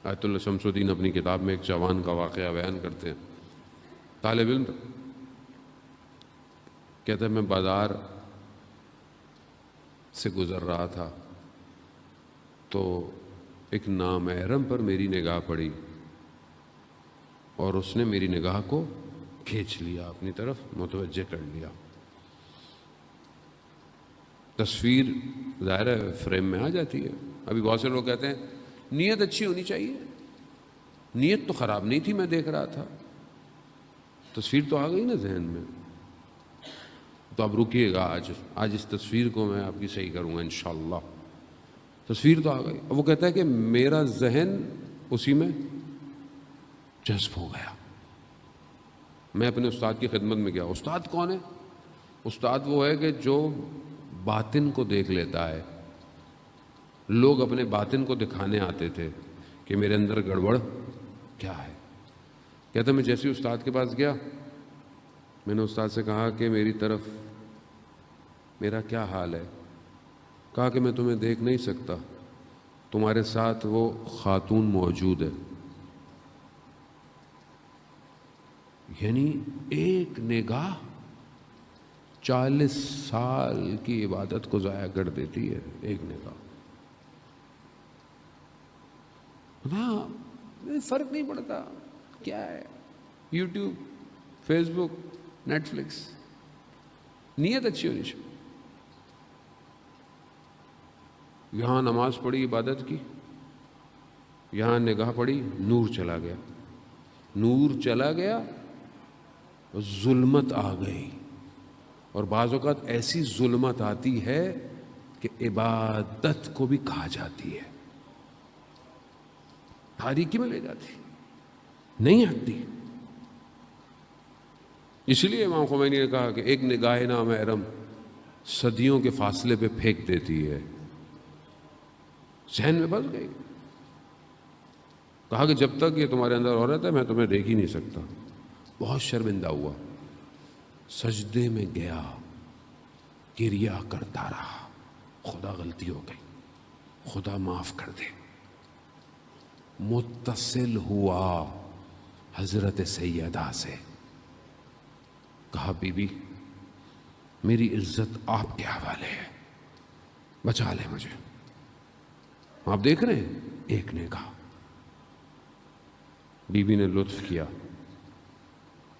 آیت اللہ شمس الدین اپنی کتاب میں ایک جوان کا واقعہ بیان کرتے ہیں. طالب علم کہتا ہے میں بازار سے گزر رہا تھا تو ایک نامحرم پر میری نگاہ پڑی اور اس نے میری نگاہ کو کھینچ لیا، اپنی طرف متوجہ کر لیا. تصویر ظاہر ہے فریم میں آ جاتی ہے. ابھی بہت سے لوگ کہتے ہیں نیت اچھی ہونی چاہیے، نیت تو خراب نہیں تھی، میں دیکھ رہا تھا، تصویر تو آ گئی نا ذہن میں. تو آپ رکیے گا، آج اس تصویر کو میں آپ کی صحیح کروں گا انشاءاللہ. تصویر تو آ گئی. اب وہ کہتا ہے کہ میرا ذہن اسی میں جذب ہو گیا. میں اپنے استاد کی خدمت میں گیا. استاد کون ہے؟ استاد وہ ہے کہ جو باطن کو دیکھ لیتا ہے. لوگ اپنے باطن کو دکھانے آتے تھے کہ میرے اندر گڑبڑ کیا ہے. کہتا میں جیسے استاد کے پاس گیا، میں نے استاد سے کہا کہ میری طرف میرا کیا حال ہے. کہا کہ میں تمہیں دیکھ نہیں سکتا، تمہارے ساتھ وہ خاتون موجود ہے. یعنی ایک نگاہ 40 سال کی عبادت کو ضائع کر دیتی ہے. ایک نگاہ. ہاں فرق نہیں پڑتا کیا ہے، یوٹیوب، فیس بک، نیٹ فلکس. نیت اچھی ہونی چاہیے. یہاں نماز پڑھی عبادت کی، یہاں نگاہ پڑی، نور چلا گیا. نور چلا گیا، ظلمت آ گئی. اور بعض اوقات ایسی ظلمت آتی ہے کہ عبادت کو بھی کھا جاتی ہے، تاریکی میں لے جاتی، نہیں ہٹتی. اس لیے امام خمینی نے کہا کہ ایک نگاہ نامحرم صدیوں کے فاصلے پہ پھینک دیتی ہے. ذہن میں بس گئی. کہا کہ جب تک یہ تمہارے اندر عورت ہے میں تمہیں دیکھ ہی نہیں سکتا. بہت شرمندہ ہوا، سجدے میں گیا، گریہ کرتا رہا. خدا غلطی ہو گئی، خدا معاف کر دے. متصل ہوا حضرت سیدہ سے، کہا بی بی میری عزت آپ کے حوالے ہے، بچا لے مجھے. آپ دیکھ رہے ہیں ایک نے کہا. بی بی نے لطف کیا،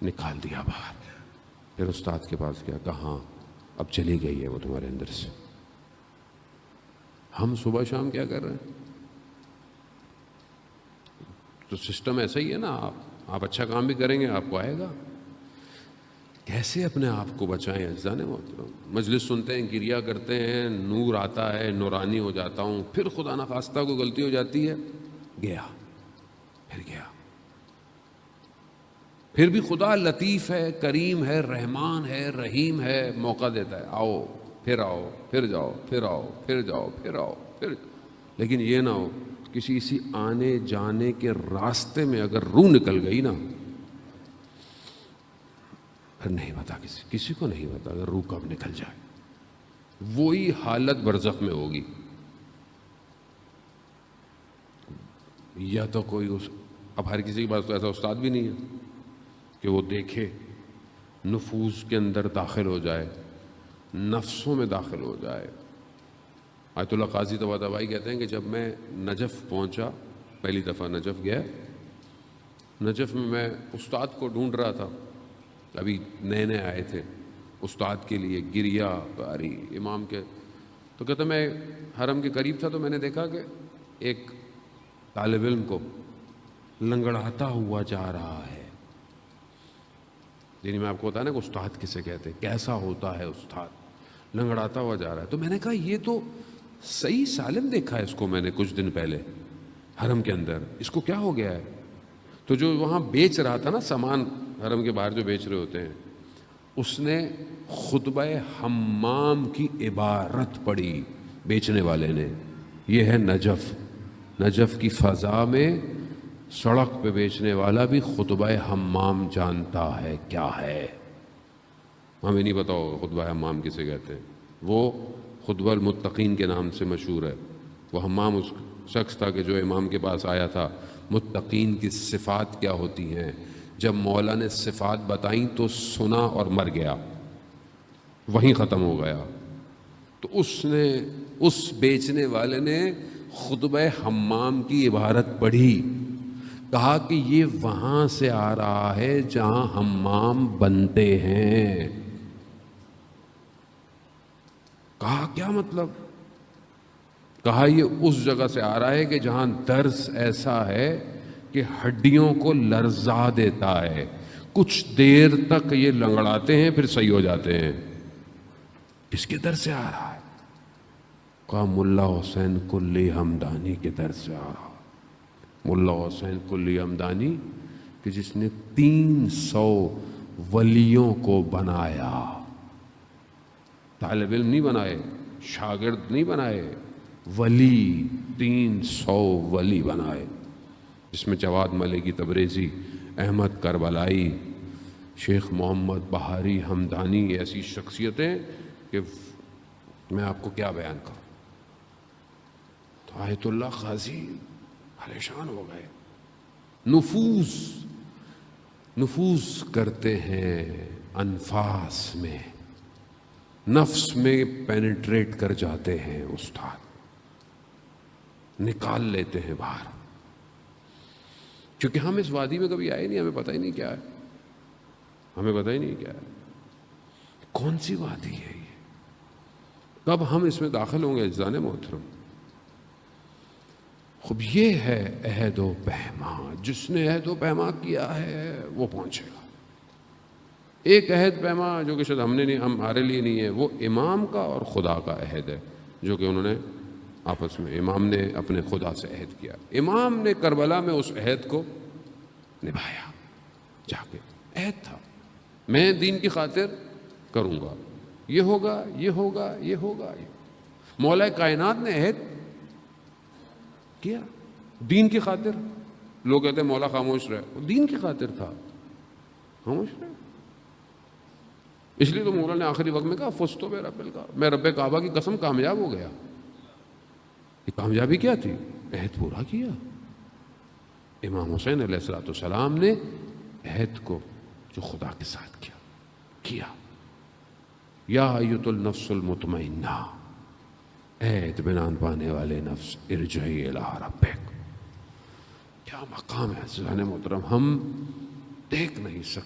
نکال دیا باہر. پھر استاد کے پاس گیا، کہا ہاں اب چلی گئی ہے وہ تمہارے اندر سے. ہم صبح شام کیا کر رہے ہیں؟ تو سسٹم ایسا ہی ہے نا. آپ اچھا کام بھی کریں گے آپ کو آئے گا. کیسے اپنے آپ کو بچائیں عزیزان محترم؟ مجلس سنتے ہیں، گریہ کرتے ہیں، نور آتا ہے، نورانی ہو جاتا ہوں. پھر خدا نخواستہ کو غلطی ہو جاتی ہے، گیا، پھر گیا. پھر بھی خدا لطیف ہے، کریم ہے، رحمان ہے، رحیم ہے، موقع دیتا ہے. آؤ، پھر جاؤ، پھر آؤ، پھر جاؤ، پھر آؤ، پھر. لیکن یہ نہ ہو کسی آنے جانے کے راستے میں اگر روح نکل گئی نا، پھر نہیں پتا، کسی کو نہیں پتا اگر روح کب نکل جائے. وہی حالت برزخ میں ہوگی. یا تو کوئی اب ہر کسی کے پاس تو ایسا استاد بھی نہیں ہے کہ وہ دیکھے، نفوس کے اندر داخل ہو جائے، نفسوں میں داخل ہو جائے. آیت اللہ قاضی طباطبائی کہتے ہیں کہ جب میں نجف پہنچا، پہلی دفعہ نجف گیا، نجف میں استاد کو ڈھونڈ رہا تھا. ابھی نئے نئے آئے تھے استاد کے لیے، گریہ باری امام کے. تو کہتا میں حرم کے قریب تھا تو میں نے دیکھا کہ ایک طالب علم کو لنگڑاتا ہوا جا رہا ہے. یعنی میں آپ کو بتایا نا کہ استاد کسے کہتے ہیں، کیسا ہوتا ہے استاد، لنگڑاتا ہوا جا رہا ہے. تو میں نے کہا یہ تو صحیح سالم دیکھا ہے اس کو میں نے کچھ دن پہلے حرم کے اندر، اس کو کیا ہو گیا ہے؟ تو جو وہاں بیچ رہا تھا نا سامان، حرم کے باہر جو بیچ رہے ہوتے ہیں، اس نے خطبہ حمام کی عبارت پڑھی بیچنے والے نے. یہ ہے نجف. نجف کی فضا میں سڑک پہ بیچنے والا بھی خطبہ حمام جانتا ہے کیا ہے. ہمیں نہیں بتاؤ خطبہ حمام کسے کہتے ہیں. وہ خطبہ المتقین کے نام سے مشہور ہے. وہ حمام شخص تھا کہ جو امام کے پاس آیا تھا، متقین کی صفات کیا ہوتی ہیں. جب مولا نے صفات بتائیں تو سنا اور مر گیا، وہیں ختم ہو گیا. تو اس بیچنے والے نے خطبہ حمام کی عبارت پڑھی، کہا کہ یہ وہاں سے آ رہا ہے جہاں حمام بنتے ہیں. کہا کیا مطلب؟ کہا یہ اس جگہ سے آ رہا ہے کہ جہاں درس ایسا ہے کہ ہڈیوں کو لرزا دیتا ہے، کچھ دیر تک یہ لنگڑاتے ہیں پھر صحیح ہو جاتے ہیں. کس کے در سے آ رہا ہے؟ کہا ملا حسین کلی ہمدانی کے در سے آ رہا. ملا حسین کلی ہمدانی کہ جس نے 300 ولیوں کو بنایا، طالب علم نہیں بنائے، شاگرد نہیں بنائے، ولی 300 ولی بنائے، جس میں جواد ملکی تبریزی، احمد کربلائی، شیخ محمد بہاری ہمدانی، ایسی شخصیتیں کہ میں آپ کو کیا بیان کروں. تو آیت اللہ قاضی پریشان ہو گئے. نفوذ کرتے ہیں انفاس میں، نفس میں پینیٹریٹ کر جاتے ہیں استاد، نکال لیتے ہیں باہر. کیونکہ ہم اس وادی میں کبھی آئے نہیں، ہمیں پتہ ہی نہیں کیا ہے، ہمیں پتہ ہی نہیں کیا ہے، کون سی وادی ہے یہ، کب ہم اس میں داخل ہوں گے. اجزان محترم، خب یہ ہے عہد و پیما. جس نے عہد و پیما کیا ہے وہ پہنچے گا. ایک عہد پیما جو کہ شاید ہمارے لیے نہیں ہے، وہ امام کا اور خدا کا عہد ہے، جو کہ انہوں نے آپس میں، امام نے اپنے خدا سے عہد کیا. امام نے کربلا میں اس عہد کو نبھایا. جا کے عہد تھا، میں دین کی خاطر کروں گا، یہ ہوگا، یہ ہوگا، یہ ہوگا. مولا کائنات نے عہد کیا دین کی خاطر. لوگ کہتے ہیں مولا خاموش رہے، وہ دین کی خاطر تھا، خاموش رہے. اس لیے تو مولا نے آخری وقت میں کہا فزتو برب الکعبہ، میں رب کعبہ کی قسم کامیاب ہو گیا. یہ کامیابی کیا تھی؟ عہد پورا کیا. امام حسین علیہ السلام نے عہد کو جو خدا کے ساتھ کیا. یا ایت النفس المطمئنہ، اے اطمینان پانے والے نفس، ارجعی الی ربک. کیا مقام ہے عزیزان محترم، ہم دیکھ نہیں سکتے.